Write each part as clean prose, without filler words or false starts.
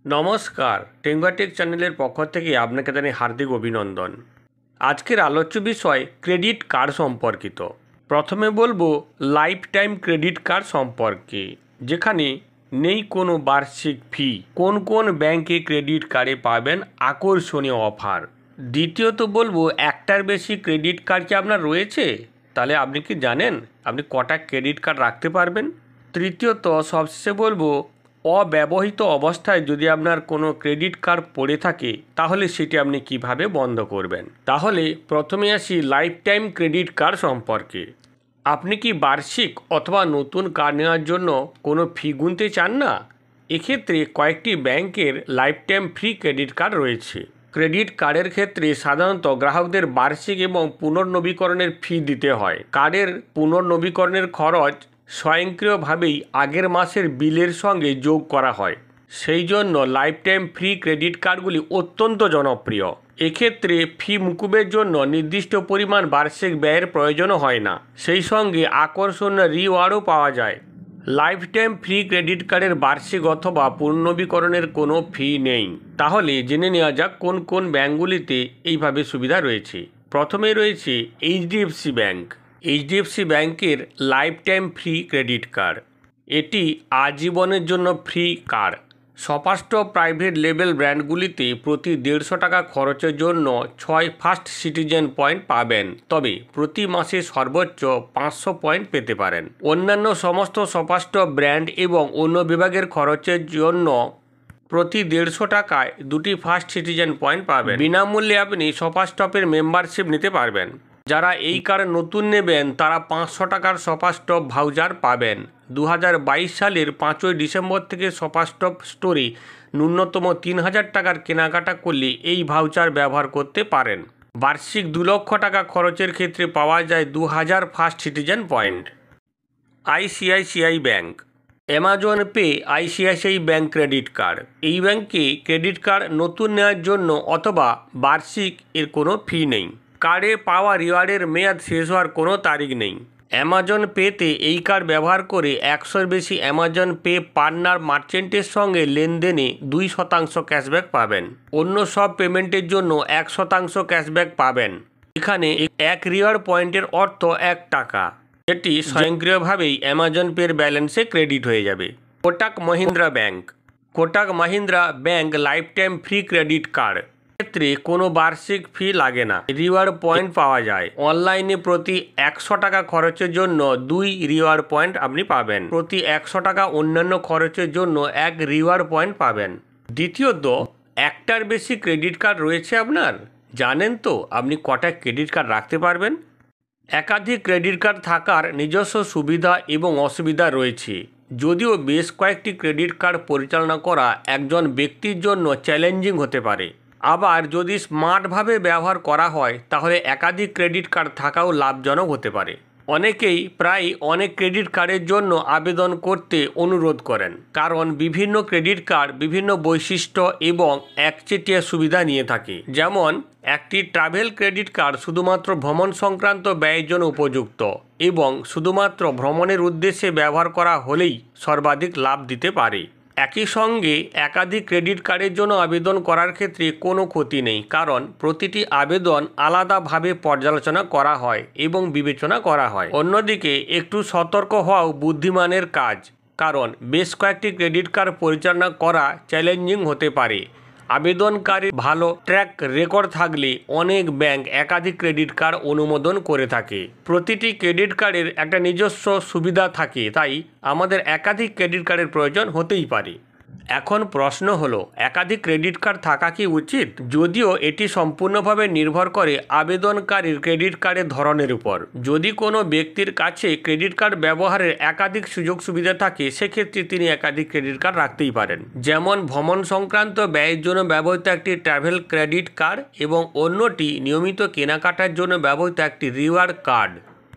নমস্কার, টেঙ্গুয়াটেক চ্যানেলের পক্ষ থেকে আপনাকে জানাই হার্দিক অভিনন্দন। আজকের আলোচ্য বিষয় ক্রেডিট কার্ড সম্পর্কিত। প্রথমে বলবো লাইফ টাইম ক্রেডিট কার্ড সম্পর্কে, যেখানে নেই কোনো বার্ষিক ফি। কোন কোন ব্যাংকে ক্রেডিট কার্ডে পাবেন আকর্ষণীয় অফার। দ্বিতীয়ত বলবো একটার বেশি ক্রেডিট কার্ড কি আপনার রয়েছে, তাহলে আপনি কি জানেন আপনি কটা ক্রেডিট কার্ড রাখতে পারবেন। তৃতীয়ত সবশেষে বলবো অব্যবহৃত অবস্থায় যদি আপনার কোনো ক্রেডিট কার্ড পড়ে থাকে তাহলে সেটি আপনি কিভাবে বন্ধ করবেন। তাহলে প্রথমে আসি লাইফ টাইম ক্রেডিট কার্ড সম্পর্কে। আপনি কি বার্ষিক অথবা নতুন কার্ড নেওয়ার জন্য কোনো ফি গুনতে চান না? এক্ষেত্রে কয়েকটি ব্যাংকের life time free credit card রয়েছে। ক্রেডিট কার্ডের ক্ষেত্রে সাধারণত গ্রাহকদের বার্ষিক এবং পুনর্নবীকরণের ফি দিতে হয়। কার্ডের পুনর্নবীকরণের খরচ স্বয়ংক্রিয়ভাবেই আগের মাসের বিলের সঙ্গে যোগ করা হয়। সেই জন্য লাইফ টাইম ফ্রি ক্রেডিট কার্ডগুলি অত্যন্ত জনপ্রিয়। এক্ষেত্রে ফি মুকুবের জন্য নির্দিষ্ট পরিমাণ বার্ষিক ব্যয়ের প্রয়োজনও হয় না, সেই সঙ্গে আকর্ষণীয় রিওয়ার্ডও পাওয়া যায়। লাইফ টাইম ফ্রি ক্রেডিট কার্ডের বার্ষিক অথবা পুনর্নবীকরণের কোনো ফি নেই। তাহলে জেনে নেওয়া যাক কোন কোন ব্যাঙ্কগুলিতে এইভাবে সুবিধা রয়েছে। প্রথমে রয়েছে এইচডিএফসি ব্যাঙ্ক। এইচডিএফসি ব্যাংকের life time free credit card, এটি আজীবনের জন্য ফ্রি কার্ড। সপাষ্ট প্রাইভেট লেবেল ব্র্যান্ডগুলিতে প্রতি 150 টাকা খরচের জন্য 6 ফার্স্ট সিটিজেন পয়েন্ট পাবেন, তবে প্রতি মাসে সর্বোচ্চ 500 পয়েন্ট পেতে পারেন। অন্যান্য সমস্ত সপাষ্ট ব্র্যান্ড এবং অন্য বিভাগের খরচের জন্য প্রতি 150 টাকায় 2টি ফার্স্ট সিটিজেন পয়েন্ট পাবেন। বিনামূল্যে আপনি সপাস্টপের মেম্বারশিপ নিতে পারবেন। যারা এই কার্ড নতুন নেবেন তারা 500 টাকার সপাস্টপ ভাউচার পাবেন। 2022 সালের 5ই ডিসেম্বর থেকে সপাস্টপ স্টোরে ন্যূনতম 3000 টাকার কেনাকাটা করলে এই ভাউচার ব্যবহার করতে পারেন। বার্ষিক 2 লক্ষ টাকা খরচের ক্ষেত্রে পাওয়া যায় 2000 first citizen point. ICICI bank. Amazon pay ICICI bank credit card. এই ব্যাংকে ক্রেডিট কার্ড নতুন নেওয়ার জন্য অথবা বার্ষিক এর কোনো ফি নেই। কার্ডে পাওয়া রিওয়ার্ডের মেয়াদ শেষ হওয়ার কোনো তারিখ নেই। অ্যামাজন পেতে এই কার্ড ব্যবহার করে 100-এর বেশি অ্যামাজন পে পার্টনার মার্চেন্টের সঙ্গে লেনদেনে 2% ক্যাশব্যাক পাবেন। অন্য সব পেমেন্টের জন্য 1% ক্যাশব্যাক পাবেন। এখানে এক রিওয়ার্ড পয়েন্টের অর্থ 1 টাকা, যেটি স্বয়ংক্রিয়ভাবেই অ্যামাজন পের ব্যালেন্সে ক্রেডিট হয়ে যাবে। Kotak Mahindra bank. Kotak Mahindra bank life time free credit card ক্ষেত্রে কোনো বার্ষিক ফি লাগে না, রিওয়ার্ড পয়েন্ট পাওয়া যায়। অনলাইনে প্রতি 100 টাকা খরচের জন্য 2 রিওয়ার্ড পয়েন্ট আপনি পাবেন। প্রতি 100 টাকা অন্যান্য খরচের জন্য 1 রিওয়ার্ড পয়েন্ট পাবেন। দ্বিতীয়ত, একটার বেশি ক্রেডিট কার্ড রয়েছে আপনার, জানেন তো আপনি কটা ক্রেডিট কার্ড রাখতে পারবেন? একাধিক ক্রেডিট কার্ড থাকার নিজস্ব সুবিধা এবং অসুবিধা রয়েছে। যদিও বেশ কয়েকটি ক্রেডিট কার্ড পরিচালনা করা একজন ব্যক্তির জন্য চ্যালেঞ্জিং হতে পারে, আবার যদি স্মার্টভাবে ব্যবহার করা হয় তাহলে একাধিক ক্রেডিট কার্ড থাকাও লাভজনক হতে পারে। অনেকেই প্রায় অনেক ক্রেডিট কার্ডের জন্য আবেদন করতে অনুরোধ করেন, কারণ বিভিন্ন ক্রেডিট কার্ড বিভিন্ন বৈশিষ্ট্য এবং একচেটিয়া সুবিধা নিয়ে থাকে। যেমন একটি ট্রাভেল ক্রেডিট কার্ড শুধুমাত্র ভ্রমণ সংক্রান্ত ব্যয়ের জন্য উপযুক্ত এবং শুধুমাত্র ভ্রমণের উদ্দেশ্যে ব্যবহার করা হলেই সর্বাধিক লাভ দিতে পারে। একই সঙ্গে একাধিক ক্রেডিট কার্ডের জন্য আবেদন করার ক্ষেত্রে কোনো ক্ষতি নেই, কারণ প্রতিটি আবেদন আলাদাভাবে পর্যালোচনা করা হয় এবং বিবেচনা করা হয়। অন্যদিকে একটু সতর্ক হওয়াও বুদ্ধিমানের কাজ, কারণ বেশ কয়েকটি ক্রেডিট কার্ড পরিচালনা করা চ্যালেঞ্জিং হতে পারে। আবেদনকারীর ভালো ট্র্যাক রেকর্ড থাকলে অনেক ব্যাংক একাধিক ক্রেডিট কার্ড অনুমোদন করে থাকে। প্রতিটি ক্রেডিট কার্ডের একটা নিজস্ব সুবিধা থাকে, তাই আমাদের একাধিক ক্রেডিট কার্ডের প্রয়োজন হতেই পারে। এখন প্রশ্ন হলো, একাধিক ক্রেডিট কার্ড থাকা কি উচিত? যদিও এটি সম্পূর্ণভাবে নির্ভর করে আবেদনকারীর ক্রেডিট কার্ডের ধরনের উপর। যদি কোনো ব্যক্তির কাছে ক্রেডিট কার্ড ব্যবহারের একাধিক সুযোগ সুবিধা থাকে সেক্ষেত্রে তিনি একাধিক ক্রেডিট কার্ড রাখতেই পারেন। যেমন ভ্রমণ সংক্রান্ত ব্যয়ের জন্য ব্যবহৃত একটি ট্রাভেল ক্রেডিট কার্ড এবং অন্যটি নিয়মিত কেনাকাটার জন্য ব্যবহৃত একটি রিওয়ার্ড কার্ড।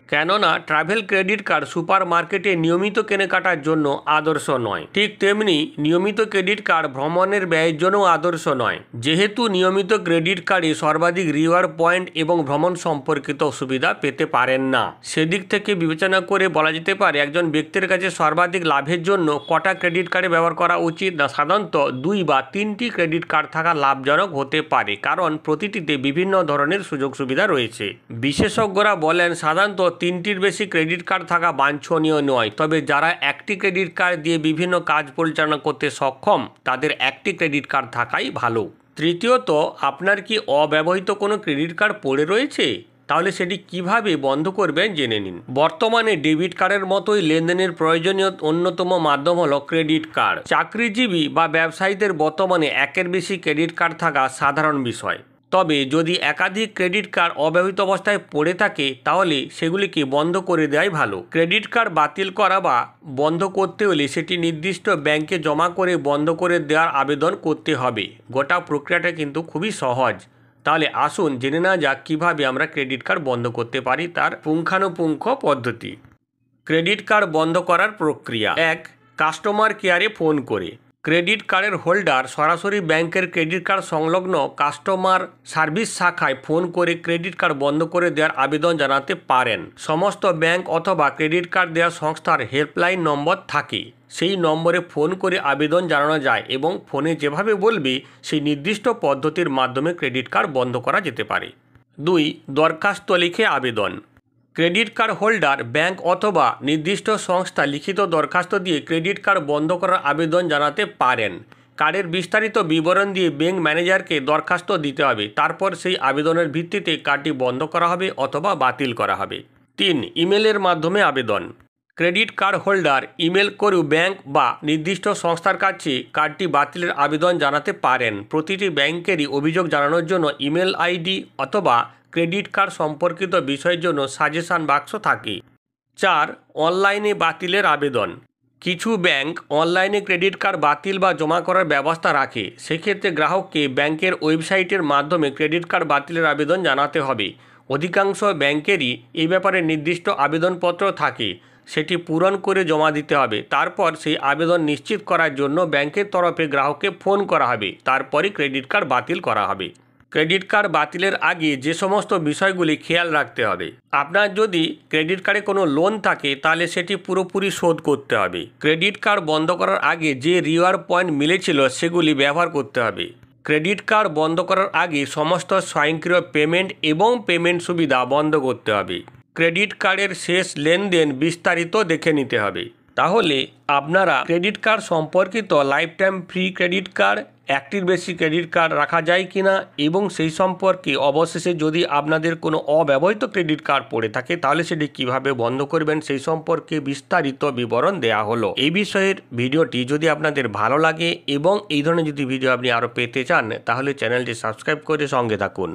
কেননা ট্রাভেল ক্রেডিট কার্ড সুপার মার্কেটে নিয়মিত কেনাকাটার জন্য আদর্শ নয়। ঠিক তেমনি নিয়মিত ক্রেডিট কার্ড ভ্রমণের ব্যয়ের জন্যও আদর্শ নয়, যেহেতু নিয়মিত ক্রেডিট কার্ডে সর্বাধিক রিওয়ার্ড পয়েন্ট এবং ভ্রমণ সম্পর্কিত সুবিধা পেতে পারেন না। সেদিক থেকে বিবেচনা করে বলা যেতে পারে একজন ব্যক্তির কাছে সর্বাধিক লাভের জন্য কটা ক্রেডিট কার্ডে ব্যবহার করা উচিত না, সাধারণত 2 বা 3টি ক্রেডিট কার্ড থাকা লাভজনক হতে পারে, কারণ প্রতিটিতে বিভিন্ন ধরনের সুযোগ সুবিধা রয়েছে। বিশেষজ্ঞরা বলেন সাধারণত 3টির বেশি ক্রেডিট কার্ড থাকা বাঞ্ছনীয় নয়, তবে যারা একটি ক্রেডিট কার্ড দিয়ে বিভিন্ন কাজ পরিচালনা করতে সক্ষম তাদের একটি ক্রেডিট কার্ড থাকাই ভালো। তৃতীয়ত, আপনার কি অব্যবহৃত কোনো ক্রেডিট কার্ড পড়ে রয়েছে? তাহলে সেটি কিভাবে বন্ধ করবেন জেনে নিন। বর্তমানে ডেবিট কার্ডের মতোই লেনদেনের প্রয়োজনীয় অন্যতম মাধ্যম হলো ক্রেডিট কার্ড। চাকরিজীবী বা ব্যবসায়ীদের বর্তমানে একের বেশি ক্রেডিট কার্ড থাকা সাধারণ বিষয়। তবে যদি একাধিক ক্রেডিট কার্ড অব্যবহৃত অবস্থায় পড়ে থাকে তাহলে সেগুলিকে বন্ধ করে দেওয়াই ভালো। ক্রেডিট কার্ড বাতিল করা বা বন্ধ করতে হলে সেটি নির্দিষ্ট ব্যাংকে জমা করে বন্ধ করে দেওয়ার আবেদন করতে হবে। গোটা প্রক্রিয়াটা কিন্তু খুবই সহজ। তাহলে আসুন জেনে নেওয়া যাক কীভাবে আমরা ক্রেডিট কার্ড বন্ধ করতে পারি, তার পুঙ্খানুপুঙ্খ পদ্ধতি। ক্রেডিট কার্ড বন্ধ করার প্রক্রিয়া। 1. কাস্টমার কেয়ারে ফোন করে। ক্রেডিট কার্ডের হোল্ডার সরাসরি ব্যাংকের ক্রেডিট কার্ড সংলগ্ন কাস্টমার সার্ভিস শাখায় ফোন করে ক্রেডিট কার্ড বন্ধ করে দেওয়ার আবেদন জানাতে পারেন। সমস্ত ব্যাংক অথবা ক্রেডিট কার্ড দেওয়া সংস্থার হেল্পলাইন নম্বর থাকে, সেই নম্বরে ফোন করে আবেদন জানানো যায় এবং ফোনে যেভাবে বলবে সেই নির্দিষ্ট পদ্ধতির মাধ্যমে ক্রেডিট কার্ড বন্ধ করা যেতে পারে। 2. দরখাস্ত লিখে আবেদন। ক্রেডিট কার্ড হোল্ডার ব্যাংক অথবা নির্দিষ্ট সংস্থা লিখিত দরখাস্ত দিয়ে ক্রেডিট কার্ড বন্ধ করার আবেদন জানাতে পারেন। কার্ডের বিস্তারিত বিবরণ দিয়ে ব্যাংক ম্যানেজারকে দরখাস্ত দিতে হবে, তারপর সেই আবেদনের ভিত্তিতে কার্ডটি বন্ধ করা হবে অথবা বাতিল করা হবে। 3. ইমেলের মাধ্যমে আবেদন। ক্রেডিট কার্ড হোল্ডার ইমেল করেও ব্যাংক বা নির্দিষ্ট সংস্থার কাছে কার্ডটি বাতিলের আবেদন জানাতে পারেন। প্রতিটি ব্যাংকেরই অভিযোগ জানানোর জন্য ইমেল আইডি অথবা ক্রেডিট কার্ড সম্পর্কিত বিষয়ের জন্য সাজেশন বাক্স থাকে। 4. অনলাইনে বাতিলের আবেদন। কিছু ব্যাংক অনলাইনে ক্রেডিট কার্ড বাতিল বা জমা করার ব্যবস্থা রাখে। সেক্ষেত্রে গ্রাহককে ব্যাংকের ওয়েবসাইটের মাধ্যমে ক্রেডিট কার্ড বাতিলের আবেদন জানাতে হবে। অধিকাংশ ব্যাংকেরই এই ব্যাপারে নির্দিষ্ট আবেদনপত্র থাকে, সেটি পূরণ করে জমা দিতে হবে। তারপর সেই আবেদন নিশ্চিত করার জন্য ব্যাংকের তরফে গ্রাহককে ফোন করা হবে, তারপরই ক্রেডিট কার্ড বাতিল করা হবে। ক্রেডিট কার্ড বাতিলের আগে যে সমস্ত বিষয়গুলি খেয়াল রাখতে হবে। আপনার যদি ক্রেডিট কার্ডে কোনো লোন থাকে তাহলে সেটি পুরোপুরি শোধ করতে হবে। ক্রেডিট কার্ড বন্ধ করার আগে যে রিওয়ার্ড পয়েন্ট মিলেছিল সেগুলি ব্যবহার করতে হবে। ক্রেডিট কার্ড বন্ধ করার আগে সমস্ত স্বয়ংক্রিয় পেমেন্ট এবং পেমেন্ট সুবিধা বন্ধ করতে হবে। ক্রেডিট কার্ডের শেষ লেনদেন বিস্তারিত দেখে নিতে হবে। তাহলে আপনারা ক্রেডিট কার্ড সম্পর্কিত life time free credit card, একটির বেশি ক্রেডিট কার্ড রাখা যায় কিনা এবং সেই সম্পর্কে অবশেষে যদি আপনাদের কোনো অব্যবহৃত ক্রেডিট কার্ড পড়ে থাকে তাহলে সেটি কিভাবে বন্ধ করবেন সেই সম্পর্কে বিস্তারিত বিবরণ দেওয়া হলো। এই বিষয়ের ভিডিওটি যদি আপনাদের ভালো লাগে এবং এই ধরনের যদি ভিডিও আপনি আরও পেতে চান তাহলে চ্যানেলটি সাবস্ক্রাইব করে সঙ্গে থাকুন।